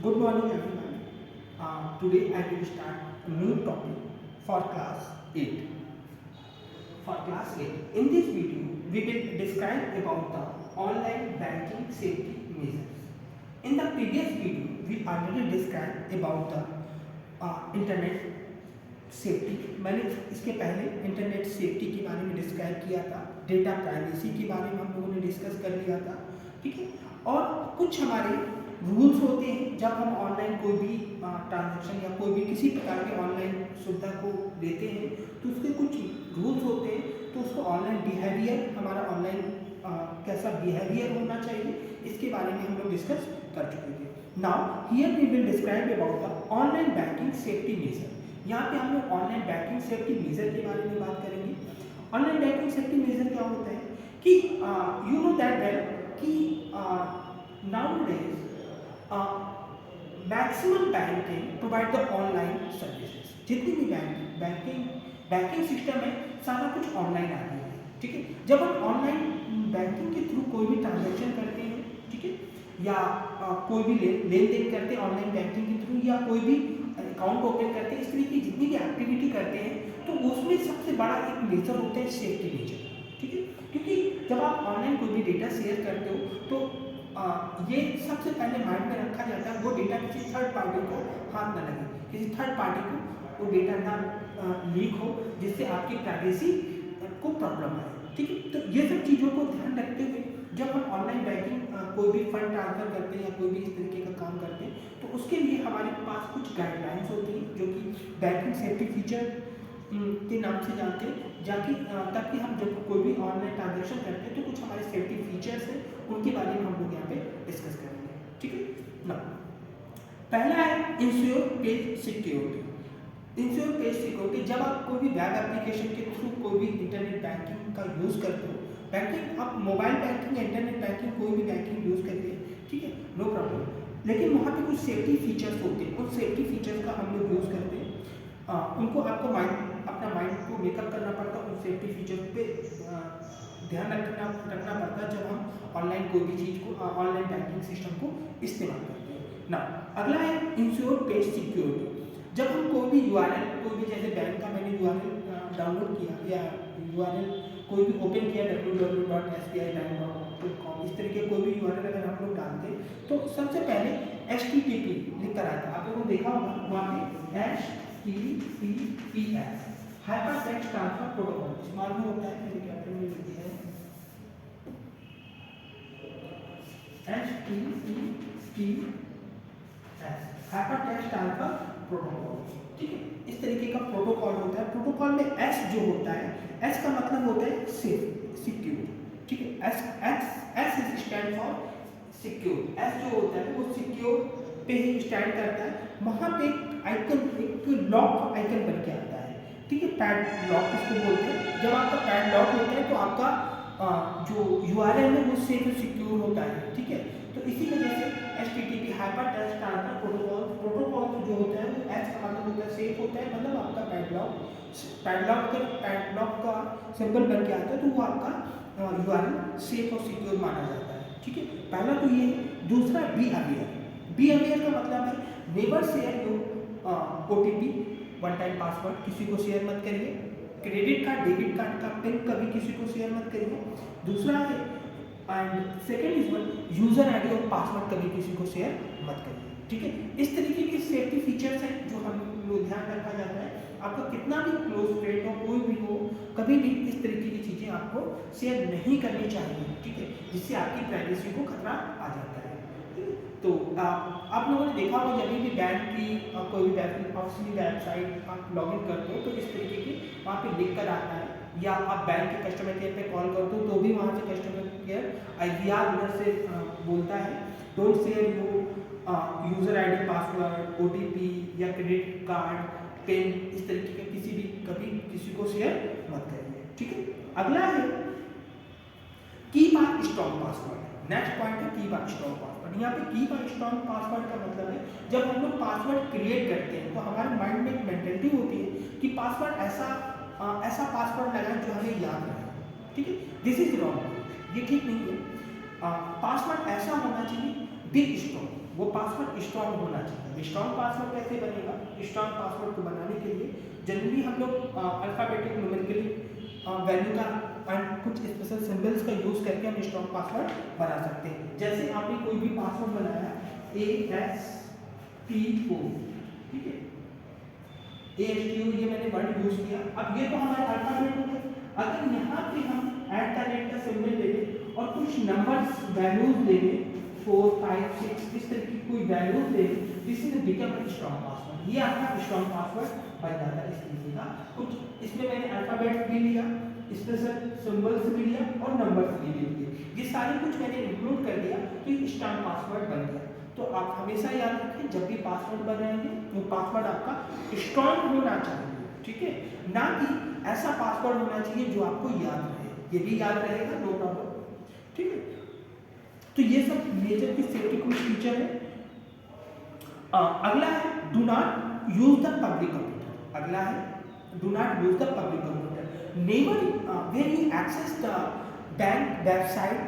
Good morning, everyone. Today I will start a new topic for class 8. For class 8, in this video, we will describe about the online banking safety measures. In the previous video, we already described about the internet safety. मैंने इसके पहले internet safety के बारे में describe किया था, data privacy के बारे में हम लोगों ने डिस्कस कर लिया था, ठीक है। और कुछ हमारे रूल्स होते हैं जब हम ऑनलाइन कोई भी ट्रांजैक्शन या कोई भी किसी प्रकार के ऑनलाइन सुविधा को लेते हैं तो उसके कुछ रूल्स होते हैं। तो उसको ऑनलाइन बिहेवियर, हमारा ऑनलाइन कैसा बिहेवियर होना चाहिए, इसके बारे में हम लोग डिस्कस कर चुके थे। Now here we will describe about the online banking safety measure. यहाँ पे हम लोग ऑनलाइन बैंकिंग सेफ्टी मेजर के बारे में बात करेंगे। ऑनलाइन बैंकिंग सेफ्टी मेजर क्या होता है कि यू नो दैट वेल कि nowadays maximum bank can provide the online services. जितनी भी बैंकिंग सिस्टम है सारा कुछ ऑनलाइन आ गया है, ठीक है। जब हम ऑनलाइन बैंकिंग के थ्रू कोई भी ट्रांजेक्शन करते हैं, ठीक है, या कोई भी लेन देन करते हैं ऑनलाइन बैंकिंग के थ्रू, या कोई भी अकाउंट ओपन करते हैं, इस तरह की जितनी भी एक्टिविटी करते हैं तो उसमें सबसे बड़ा एक मेजर होता है सेफ्टी मेजर, ठीक है। क्योंकि जब आप ऑनलाइन कोई भी डेटा शेयर करते हो तो ये सबसे पहले माइंड में रखा जाता है वो डेटा किसी थर्ड पार्टी को हाथ न लगे, किसी थर्ड पार्टी को वो डेटा ना लीक हो जिससे आपकी प्राइवेसी को प्रॉब्लम आए, ठीक है। तो ये सब चीज़ों को ध्यान रखते हुए जब हम ऑनलाइन बैंकिंग कोई भी फंड ट्रांसफर करते हैं या कोई भी इस तरीके का काम करते हैं तो उसके लिए हमारे पास कुछ गाइडलाइंस होती हैं जो कि बैंकिंग सेफ्टी फीचर के नाम से जानते हैं, जाकि ताकि हम जब कोई भी ऑनलाइन ट्रांजेक्शन करते हैं तो कुछ हमारे सेफ्टी फीचर्स हैं उनके बारे में हम लोग यहाँ पे डिस्कस करेंगे, ठीक है ना। पहला है ensure page security. Ensure page security, जब आप कोई भी वेब एप्लीकेशन के थ्रू कोई भी इंटरनेट बैंकिंग का यूज़ करते हो, बैंकिंग आप मोबाइल बैंकिंग या इंटरनेट बैंकिंग कोई भी बैंकिंग यूज़ करते हैं, ठीक है, नो प्रॉब्लम, लेकिन वहाँ पे कुछ सेफ्टी फीचर्स होते हैं, उन सेफ्टी फीचर्स का हम लोग यूज़ करते हैं। उनको आपको अपना माइंड को मेकअप करना पड़ता है, उन सेफ्टी फीचर्स पे ध्यान रखना पड़ता है जब हम ऑनलाइन कोई भी चीज़ को ऑनलाइन बैंकिंग सिस्टम को इस्तेमाल करते हैं ना। अगला है इंश्योर पेज सिक्योरिटी। जब हम कोई भी URL, कोई भी जैसे बैंक का मैंने URL डाउनलोड किया या URL कोई भी ओपन किया www.sbibank.com, इस तरीके कोई भी URL अगर हम लोग डालते हैं तो सबसे पहले HTTP लिख कर आता है। आप लोगों ने देखा होगा वहाँ पे HTTPS hyper text transfer protocol मालूम होता है, मेरे कैप्टन में लिखी है HTTPS hyper text transfer protocol, ठीक है। इस तरीके का प्रोटोकॉल होता है। प्रोटोकॉल में S जो होता है, S का मतलब होता है सेफ, सिक्योर, ठीक है। S stand for secure. S जो होता है वो सिक्योर पे ही स्टैंड करता है। वहाँ पे एक लॉक आइकन बन के आता है, ठीक है, पैड लॉक इसको बोलते हैं। जब आपका पैड लॉक होता है तो आपका जो URL है वो सेफ और सिक्योर होता है, ठीक है। तो इसी वजह से HTTP hyper text transfer protocol जो होता है वो S का मतलब होता है सेफ होता है, मतलब आपका अगर पैडलॉक का सिंबल बन के आता है तो वो आपका URL सेफ और सिक्योर माना जाता है, ठीक है। पहला तो ये है। दूसरा बी अवेयर का मतलब है never share your OTP, one time password, किसी को शेयर मत करिए। क्रेडिट कार्ड, डेबिट कार्ड का पिन कभी किसी को शेयर मत करिए। दूसरा है and second is one user ID और पासवर्ड कभी किसी को शेयर मत करिए, ठीक है। इस तरीके के सेफ्टी फीचर्स हैं जो हम लोग ध्यान रखा जाता है। आपका कितना भी क्लोज फ्रेंड हो, कोई भी हो, कभी भी इस तरीके की चीज़ें आपको शेयर नहीं करनी चाहिए, ठीक है, जिससे आपकी प्राइवेसी को खतरा आ जाता है, ठीक है। तो आप लोगों ने देखा होगा जब भी बैंक की कोई भी ऑफिशियल वेबसाइट आप लॉगिन करते हो तो इस तरीके की वहाँ पे लिख कर आता है, या आप बैंक के कस्टमर केयर पे कॉल करते हो तो भी वहाँ से कस्टमर केयर IVR उधर से बोलता है don't share your user ID, password, OTP या क्रेडिट कार्ड, पिन, इस तरीके के कभी किसी को शेयर मत करिए, ठीक है। अगला है keep a strong password. Next point है कीप अ स्ट्रॉन्ग पासवर्ड। यहाँ पे कीप अ स्ट्रॉन्ग पासवर्ड का मतलब है जब हम लोग पासवर्ड क्रिएट करते हैं तो हमारे माइंड में एक मेंटालिटी होती है कि पासवर्ड ऐसा पासवर्ड लगाएं जो हमें याद रहे, ठीक है। दिस इज रॉन्ग, ये ठीक नहीं है। पासवर्ड ऐसा होना चाहिए बिग स्ट्रॉन्ग, वो पासवर्ड स्ट्रॉन्ग होना चाहिए। स्ट्रॉन्ग पासवर्ड कैसे बनेगा? स्ट्रॉन्ग पासवर्ड को बनाने के लिए जनरली हम लोग अल्फ़ाबेटिक न्यूमेरिकली वैल्यू का एंड कुछ स्पेशल सिंबल्स का यूज़ करके हम स्ट्रॉन्ग पासवर्ड बना सकते हैं। जैसे आपने कोई भी पासवर्ड बनाया ASTO, ठीक है, ASTO ये मैंने वर्ड यूज़ किया। अब ये तो हमारे अल्फ़ाबेट हो गए। अगर यहाँ पे हम @ का सिंबल ले लें और कुछ नंबर्स वैल्यूज ले लें 4 5 6 इस तरह की कोई वैल्यूज ले लें, this is become strong password. ये आपका स्ट्रॉन्ग पासवर्ड बन जाता है इस तरीके का। कुछ इसमें मैंने अल्फ़ाबेट भी लिया, स्पेशल सिंबल्स भी लिया और नंबर्स भी ले लिए, ये सारे कुछ मैंने इंक्लूड कर दिया तो स्ट्रॉन्ग पासवर्ड बन गया। तो आप हमेशा याद रखें जब भी पासवर्ड बनाएंगे वो पासवर्ड आपका स्ट्रॉन्ग होना चाहिए, ठीक है, ना कि ऐसा पासवर्ड होना चाहिए जो आपको याद रहे। ये भी याद रहेगा, नो प्रॉब्लम, ठीक है। तो ये सब मेजर की सेफ्टी कुछ फीचर है। अगला है do not use the public computer. अगला है do not use the public computer. Never when you access the bank website,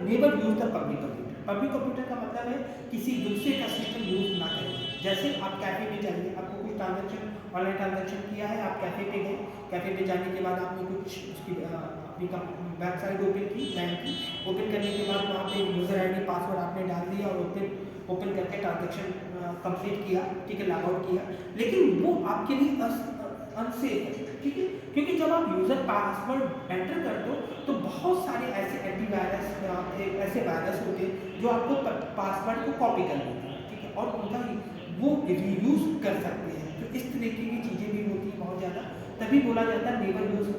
never use the public computer. Public computer का मतलब है किसी दूसरे का सिस्टम यूज ना करें। जैसे आप कैफे में जाइए, आपको कुछ ट्रांजैक्शन ऑनलाइन ट्रांजैक्शन किया है, आप कैफे पे गए, कैफे पे जाने के बाद आपने कुछ उसकी अपनी वेबसाइट ओपन की, बैंक की, ओपन करने के बाद वहाँ पे यूज़र आईडी पासवर्ड आपने डाल दिया और ओपन करके ट्रांजैक्शन कंप्लीट किया, ठीक है, लॉग आउट किया, लेकिन वो आपके लिए अनसेफ है, ठीक है, क्योंकि जब आप यूज़र पासवर्ड एंटर करते हो तो बहुत सारे ऐसे एंटीवायरस ऐसे वायरस होते हैं जो आपको पासवर्ड को कॉपी कर लेते हैं, ठीक है, और उनका वो रीयूज कर सकते हैं। तो इस तरीके की चीज़ें भी होती हैं बहुत ज़्यादा, तभी बोला जाता है नेवर यूज द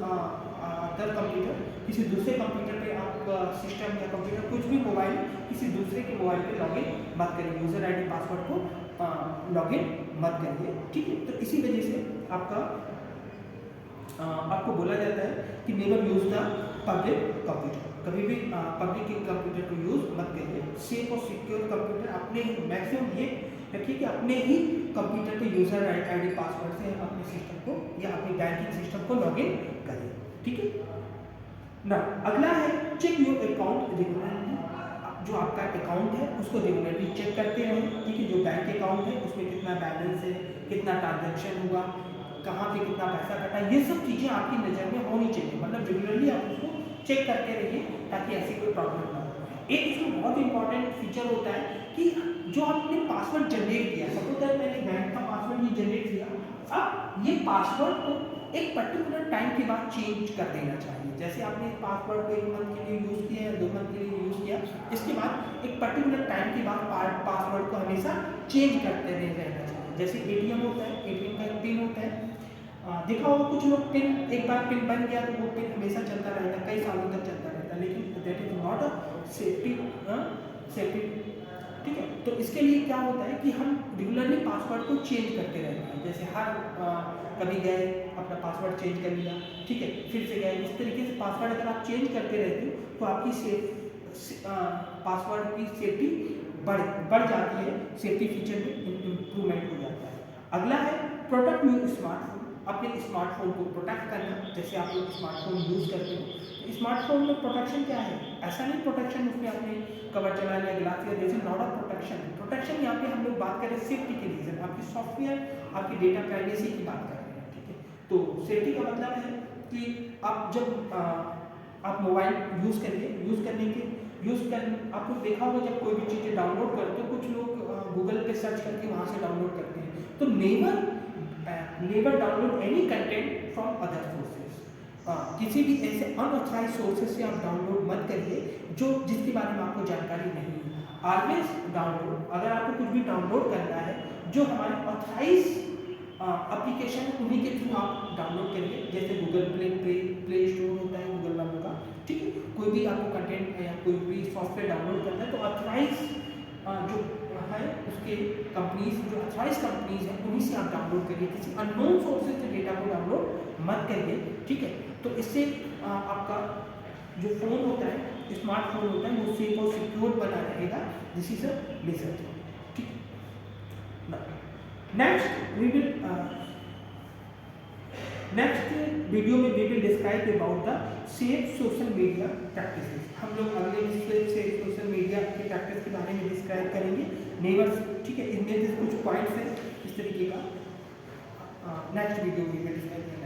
कंप्यूटर। किसी दूसरे कंप्यूटर पे आप सिस्टम या कंप्यूटर कुछ भी मोबाइल किसी दूसरे के मोबाइल पे लॉगिन मत करिए, यूज़र आईडी पासवर्ड को लॉगिन मत करिए, ठीक है। तो इसी वजह से आपको बोला जाता है कि never use the public computer. कभी भी पब्लिक के कंप्यूटर को यूज मत करिए। सेफ और सिक्योर कंप्यूटर अपने मैक्सिमम ये रखिए कि अपने ही कंप्यूटर पे यूजर आईडी पासवर्ड से अपने सिस्टम को या अपने बैंकिंग सिस्टम को लॉगिन करें, ठीक है ना। अगला है चेक योर अकाउंट रेगुलरली। जो आपका अकाउंट है उसको रेगुलरली चेक करते रहें, ठीक है। जो बैंक अकाउंट है उसमें कितना बैलेंस है, कितना ट्रांजैक्शन हुआ, कहाँ पे कितना पैसा कटा, ये सब चीज़ें आपकी नज़र में होनी चाहिए। मतलब रेगुलरली आप उसको चेक करते रहिए ताकि ऐसी कोई प्रॉब्लम ना हो। एक इसमें बहुत इंपॉर्टेंट फीचर होता है कि जो आपने पासवर्ड जनरेट किया, सपोज दैट मैंने बैंक का पासवर्ड ये जनरेट किया, अब ये पासवर्ड को एक पर्टिकुलर टाइम के बाद चेंज कर देना चाहिए। जैसे आपने पासवर्ड को 1 मंथ के लिए यूज़ किया या 2 मंथ के लिए यूज़ किया, इसके बाद एक पर्टिकुलर टाइम के बाद पासवर्ड को हमेशा चेंज करते रहना चाहिए। जैसे एटीएम होता है, एटीएम का एक पिन होता है, देखा होगा कुछ लोग पिन, एक बार पिन बन गया तो वो पिन हमेशा चलता रहेगा, कई सालों तक चलता रहता है, लेकिन that is not a safety, ठीक है। तो इसके लिए क्या होता है कि हम रेगुलरली पासवर्ड को चेंज करते रहते हैं। जैसे कभी गए अपना पासवर्ड चेंज कर लिया, ठीक है, फिर से गए, इस तरीके से पासवर्ड अगर आप चेंज करते रहते हो तो आपकी पासवर्ड की सेफ्टी बढ़ जाती है, सेफ्टी फीचर में इम्प्रूवमेंट हो जाता है। अगला है प्रोटेक्ट योर स्मार्टफोन। अपने स्मार्टफोन को प्रोटेक्ट करना। जैसे आप लोग स्मार्टफोन यूज़ करते हो, स्मार्टफोन में प्रोटेक्शन क्या है? ऐसा नहीं प्रोटेक्शन उसमें आपने कवर चला लिया, ग्लास लिया, जैसे नॉट ऑफ प्रोटेक्शन। प्रोटेक्शन यहाँ पे हम लोग बात करें सेफ्टी के रीजन, आपकी सॉफ्टवेयर, आपकी डेटा प्राइवेसी की बात कर रहे हैं, ठीक है। तो सेफ्टी का मतलब है कि आप जब आप मोबाइल यूज़ आप लोग देखा होगा जब कोई भी चीज़ें डाउनलोड करते हो, कुछ लोग गूगल पे सर्च करके वहाँ से डाउनलोड करते हैं। तो never download any content from other sources. किसी भी ऐसे अनऑथराइज सोर्सेज से आप डाउनलोड मत करिए जिसके बारे में आपको जानकारी नहीं है। ऑलवेज डाउनलोड, अगर आपको कुछ भी डाउनलोड करना है जो हमारे ऑथराइज एप्लीकेशन उन्हीं के थ्रू आप डाउनलोड करिए। जैसे गूगल प्ले स्टोर होता है गूगल वालों का, ठीक है। कोई भी आपको कंटेंट या कोई भी सॉफ्टवेयर डाउनलोड करना है तो ऑथराइज जो है उसके कंपनीज, जो ऑथराइज कंपनीज हैं उन्हीं से आप डाउनलोड करिए, किसी अननोन सोर्सेज से डेटा को डाउनलोड मत करिए, ठीक है। तो इससे आपका जो फ़ोन होता है, स्मार्टफोन होता है, वो सेफ और सिक्योर बना रहेगा। दिस इज अ रिजल्ट, ठीक है। नेक्स्ट वीडियो में we will describe about the safe social media practices. हम लोग अगले सेफ सोशल मीडिया की प्रैक्टिस के बारे करेंगे, डिस्क्राइब करेंगे नेबर्स, ठीक है। इनमें से कुछ पॉइंट्स हैं इस तरीके का, नेक्स्ट वीडियो में डिस्क्राइब करेंगे।